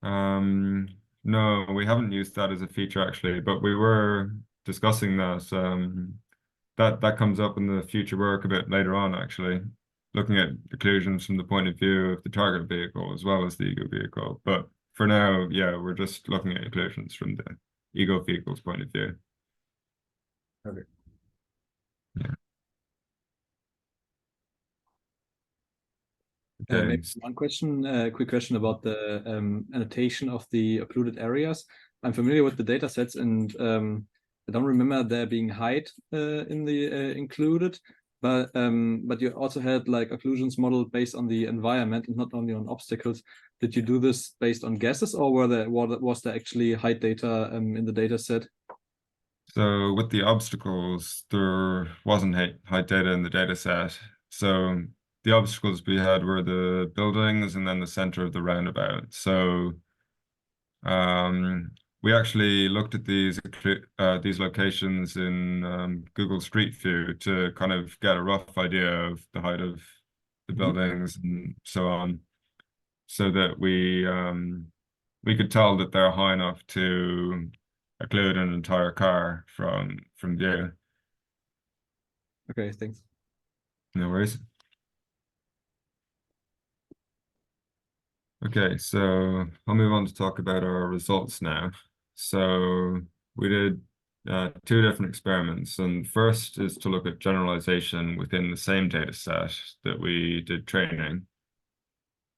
No, we haven't used that as a feature actually, but we were discussing that. That comes up in the future work a bit later on, actually, looking at occlusions from the point of view of the target vehicle as well as the ego vehicle. But for now, yeah, we're just looking at occlusions from the ego vehicle's point of view. Okay. Yeah. Maybe one question, quick question about the annotation of the occluded areas. I'm familiar with the data sets, and I don't remember there being height in the included, but you also had like occlusions modeled based on the environment and not only on obstacles. Did you do this based on guesses, or was there actually height data in the data set? So with the obstacles, there wasn't height data in the data set. So the obstacles we had were the buildings and then the center of the roundabout. So we actually looked at these locations in Google Street View to kind of get a rough idea of the height of the buildings and so on, so that we could tell that they're high enough to occlude an entire car from view. Okay, thanks. No worries. Okay, so I'll move on to talk about our results now. So we did two different experiments, and first is to look at generalization within the same data set that we did training.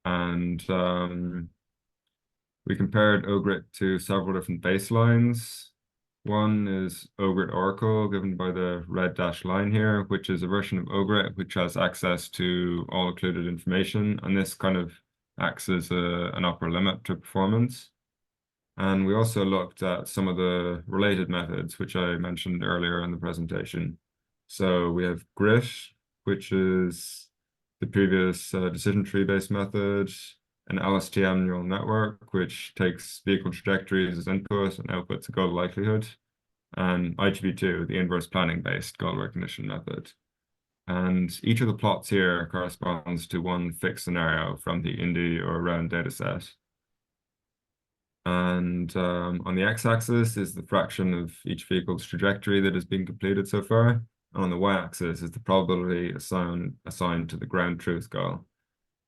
And we compared OGRIT to several different baselines. One is OGRIT Oracle, given by the red dashed line here, which is a version of OGRIT which has access to all occluded information, and this kind of acts as an upper limit to performance. And we also looked at some of the related methods, which I mentioned earlier in the presentation. So we have GRIT, which is the previous decision tree-based method, an LSTM neural network, which takes vehicle trajectories as input and outputs a goal likelihood, and IGV2, the inverse planning-based goal recognition method. And each of the plots here corresponds to one fixed scenario from the inDO or round dataset. And on the x-axis is the fraction of each vehicle's trajectory that has been completed so far. On the y-axis is the probability assigned to the ground truth goal.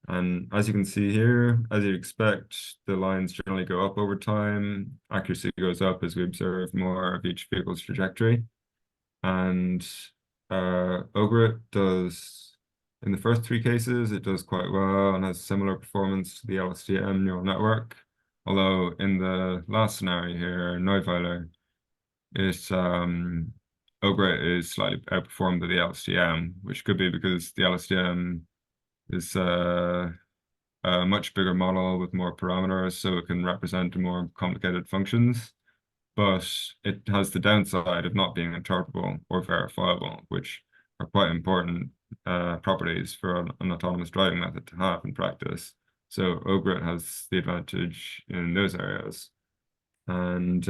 And as you can see here, as you'd expect, the lines generally go up over time. Accuracy goes up as we observe more of each vehicle's trajectory. And OGRIT does, in the first three cases, it does quite well and has similar performance to the LSTM neural network. Although in the last scenario here, Neuweiler, OGRIT is slightly outperformed by the LSTM, which could be because the LSTM is a much bigger model with more parameters, so it can represent more complicated functions. But it has the downside of not being interpretable or verifiable, which are quite important properties for an autonomous driving method to have in practice. So OGRIT has the advantage in those areas. And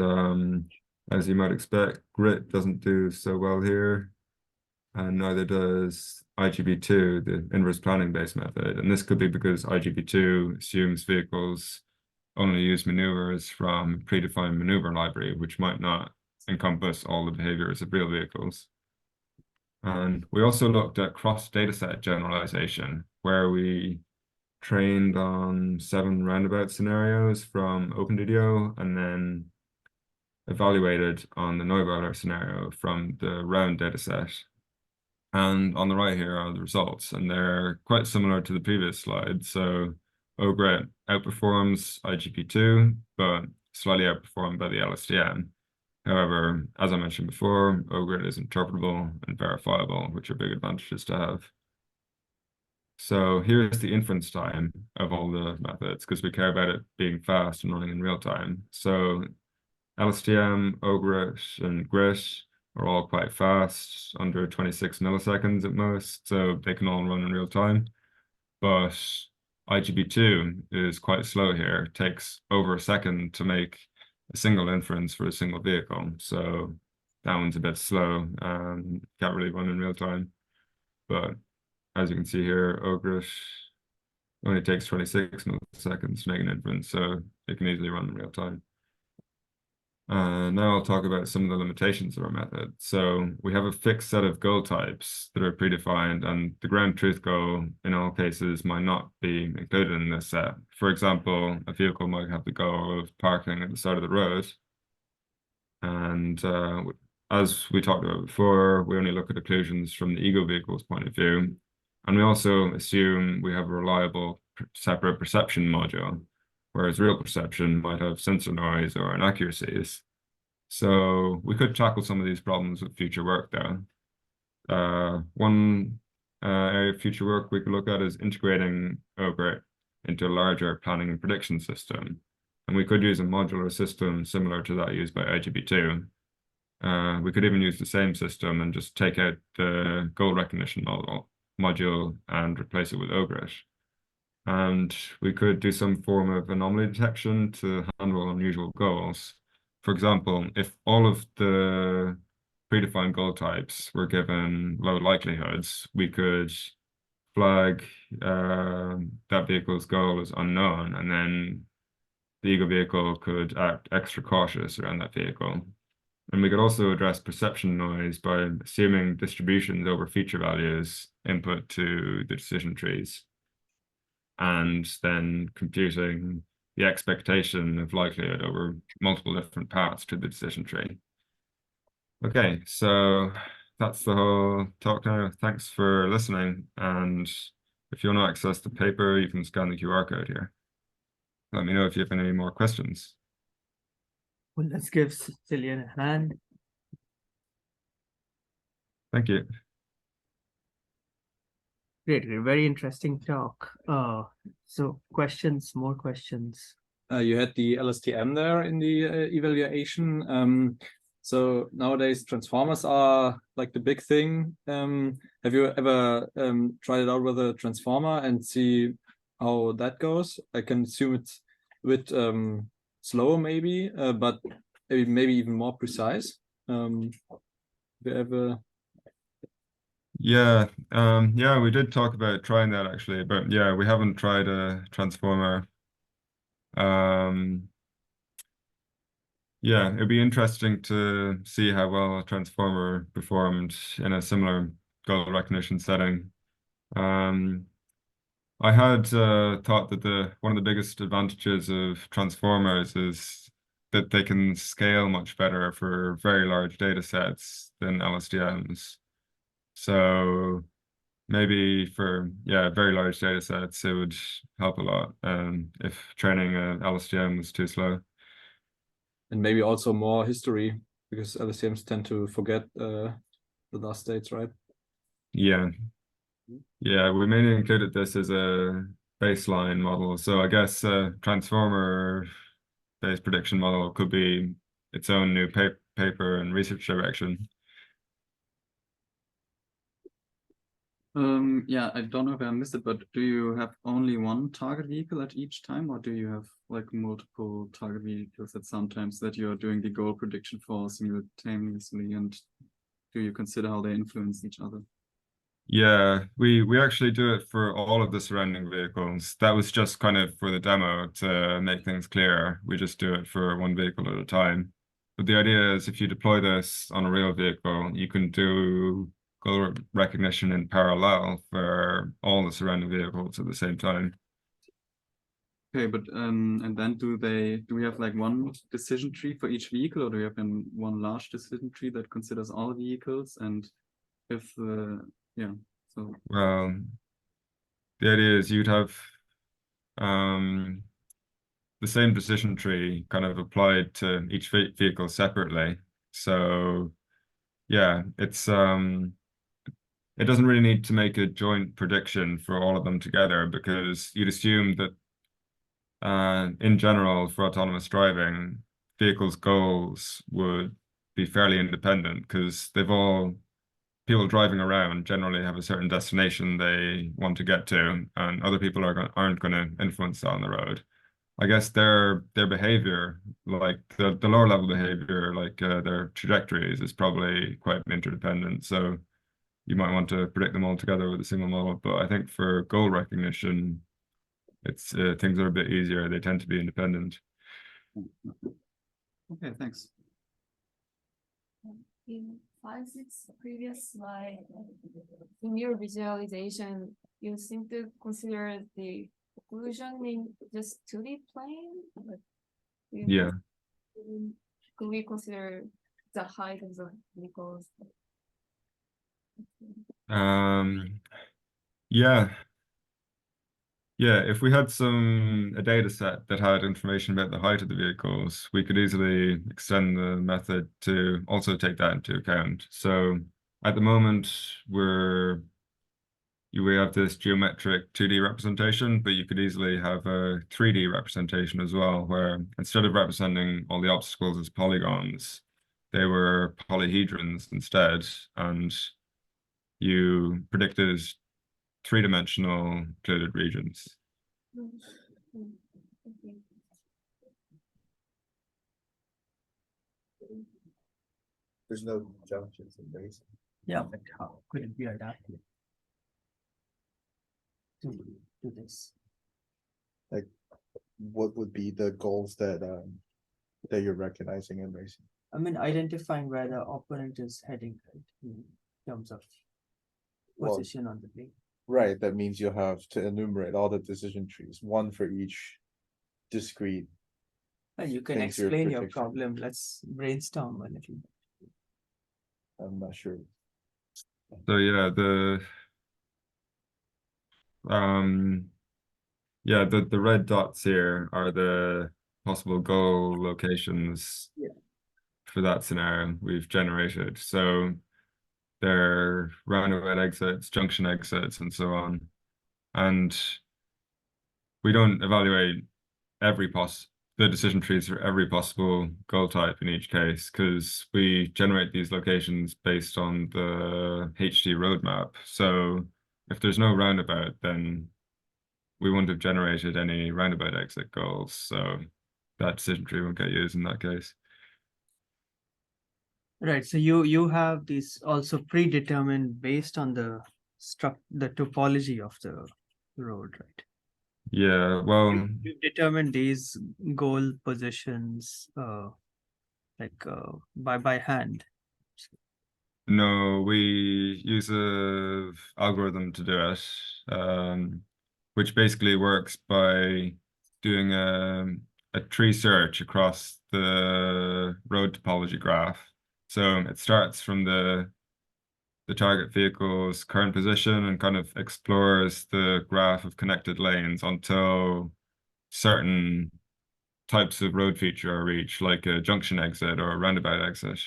as you might expect, GRIT doesn't do so well here, and neither does IGB2, the inverse planning-based method. And this could be because IGB2 assumes vehicles only use maneuvers from predefined maneuver library, which might not encompass all the behaviors of real vehicles. And we also looked at cross dataset generalization, where we trained on 7 roundabout scenarios from OpenDDO and then evaluated on the Neuweiler scenario from the round dataset. And on the right here are the results, and they're quite similar to the previous slide. So OGRIT outperforms IGP2, but slightly outperformed by the LSTM. However, as I mentioned before, OGRIT is interpretable and verifiable, which are big advantages to have. So here's the inference time of all the methods, because we care about it being fast and running in real time. So LSTM, OGRIT, and GRIT are all quite fast, under 26 milliseconds at most, so they can all run in real time. But IGB2 is quite slow here. It takes over a second to make a single inference for a single vehicle. So that one's a bit slow, can't really run in real time. But as you can see here, OGRIT only takes 26 milliseconds to make an inference, so it can easily run in real time. Now I'll talk about some of the limitations of our method. So we have a fixed set of goal types that are predefined, and the ground truth goal in all cases might not be included in this set. For example, a vehicle might have the goal of parking at the side of the road. And as we talked about before, we only look at occlusions from the ego vehicle's point of view. And we also assume we have a reliable separate perception module, whereas real perception might have sensor noise or inaccuracies. So we could tackle some of these problems with future work though. One area of future work we could look at is integrating OGRIT into a larger planning and prediction system. And we could use a modular system similar to that used by IGB2. We could even use the same system and just take out the goal recognition module and replace it with OGRIT. And we could do some form of anomaly detection to handle unusual goals. For example, if all of the predefined goal types were given low likelihoods, we could flag that vehicle's goal as unknown, and then the ego vehicle could act extra cautious around that vehicle. And we could also address perception noise by assuming distributions over feature values input to the decision trees, and then computing the expectation of likelihood over multiple different paths to the decision tree. Okay, so that's the whole talk now. Thanks for listening. And if you want to access the paper, you can scan the QR code here. Let me know if you have any more questions. Well, let's give Cillian a hand. Thank you. Great, very interesting talk. So questions, more questions. You had the LSTM there in the evaluation. So nowadays transformers are like the big thing. Have you ever tried it out with a transformer and see how that goes? I can assume it's a bit slower maybe, but maybe even more precise. Have you ever... Yeah, yeah, we did talk about trying that actually, but yeah, we haven't tried a transformer. Yeah, it'd be interesting to see how well a transformer performed in a similar goal recognition setting. I had thought that one of the biggest advantages of transformers is that they can scale much better for very large data sets than LSTMs. So maybe for very large data sets, it would help a lot if training a LSTM was too slow. And maybe also more history, because LSTMs tend to forget the last states, right? Yeah. Yeah, we mainly included this as a baseline model. So I guess a transformer-based prediction model could be its own new paper and research direction. Yeah, I don't know if I missed it, but do you have only one target vehicle at each time, or do you have like multiple target vehicles at sometimes that you're doing the goal prediction for simultaneously, and do you consider how they influence each other? Yeah, we actually do it for all of the surrounding vehicles. That was just kind of for the demo to make things clearer. We just do it for one vehicle at a time. But the idea is if you deploy this on a real vehicle, you can do goal recognition in parallel for all the surrounding vehicles at the same time. Okay, but and then do we have like one decision tree for each vehicle, or do we have one large decision tree that considers all vehicles? And if so Well, the idea is you'd have the same decision tree kind of applied to each vehicle separately. So yeah, it doesn't really need to make a joint prediction for all of them together, because you'd assume that in general for autonomous driving, vehicles' goals would be fairly independent, because people driving around generally have a certain destination they want to get to, and other people aren't going to influence that on the road. I guess their behavior, like the lower level behavior, like their trajectories, is probably quite interdependent. So you might want to predict them all together with a single model. But I think for goal recognition, it's things are a bit easier. They tend to be independent. okay, thanks. In 5-6 previous slide, in your visualization, you seem to consider the occlusion in just 2D plane. But Yeah. Could we consider the height of the vehicles? Yeah. Yeah, if we had a data set that had information about the height of the vehicles, we could easily extend the method to also take that into account. So at the moment, we have this geometric 2D representation, but you could easily have a 3D representation as well, where instead of representing all the obstacles as polygons, they were polyhedrons instead, and you predicted three-dimensional occluded regions. Okay. There's no junctions in base. Yeah, but how could it be adapted to this? Like, what would be the goals that you're recognizing in racing? I mean, identifying where the opponent is heading, right, in terms of Well, position on the plane. right, that means you'll have to enumerate all the decision trees, one for each discrete. And you can things you're explain your predicting. problem. Let's brainstorm a little. I'm not sure. So yeah, the red dots here are the possible goal locations for that scenario we've generated. So they're roundabout exits, junction exits, and so on. And we don't evaluate the decision trees for every possible goal type in each case, because we generate these locations based on the HD roadmap. So if there's no roundabout, then we wouldn't have generated any roundabout exit goals. So that decision tree won't get used in that case. Right. So you have these also predetermined based on the topology of the road, right? Yeah, well, You determine these goal positions like by hand? No, we use a algorithm to do it, which basically works by doing a tree search across the road topology graph. So it starts from the target vehicle's current position and kind of explores the graph of connected lanes until certain types of road feature are reached, like a junction exit or a roundabout exit.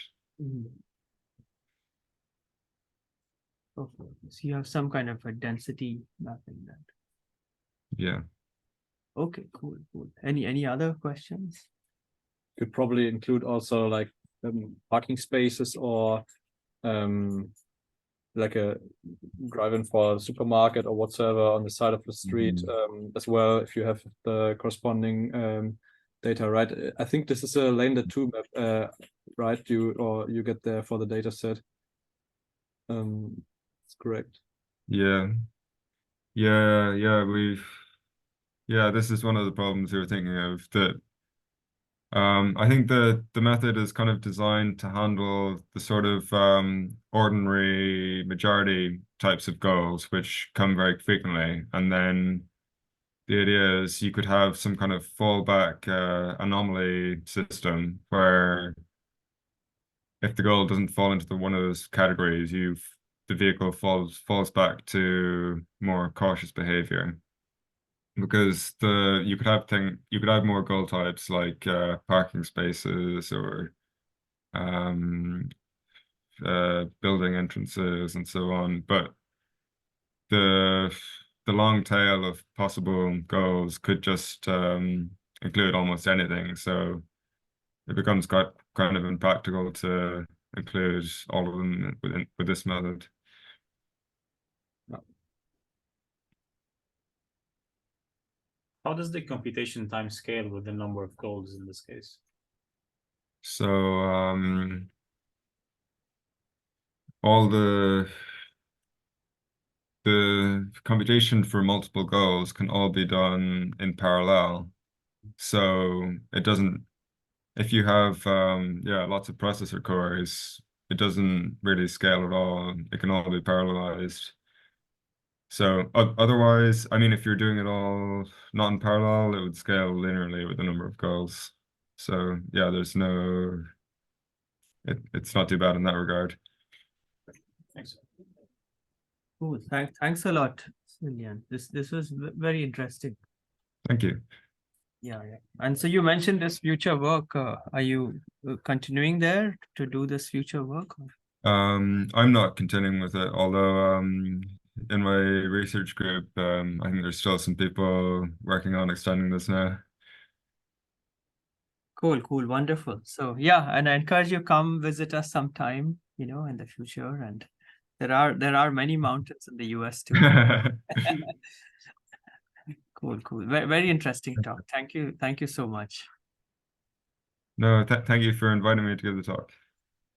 Okay, so you have some kind of a density mapping that. Yeah. Okay, cool. Any other questions? Could probably include also like parking spaces or like a drive-in for a supermarket or whatsoever on the side of the street as well, if you have the corresponding data, right? I think this is a lambda 2 map, right? You get there for the data set. That's correct. Yeah, this is one of the problems we were thinking of, that I think the method is kind of designed to handle the sort of ordinary majority types of goals, which come very frequently. And then the idea is you could have some kind of fallback anomaly system where if the goal doesn't fall into one of those categories, the vehicle falls back to more cautious behavior. Because you could have more goal types like parking spaces or building entrances and so on, but the long tail of possible goals could just include almost anything. So it becomes kind of impractical to include all of them with this method. How does the computation time scale with the number of goals in this case? So all the computation for multiple goals can all be done in parallel. So it doesn't, if you have lots of processor cores, it doesn't really scale at all. It can all be parallelized. So otherwise, I mean, if you're doing it all not in parallel, it would scale linearly with the number of goals. So yeah, it's not too bad in that regard. Thanks. Cool. Thanks a lot, Cillian. This was very interesting. Thank you. Yeah. And so you mentioned this future work. Are you continuing there to do this future work? I'm not continuing with it, although in my research group, I think there's still some people working on extending this now. Cool, wonderful. So yeah, and I encourage you come visit us sometime, in the future. And there are many mountains in the US too. Cool. Very interesting talk. Thank you so much. No, thank you for inviting me to give the talk.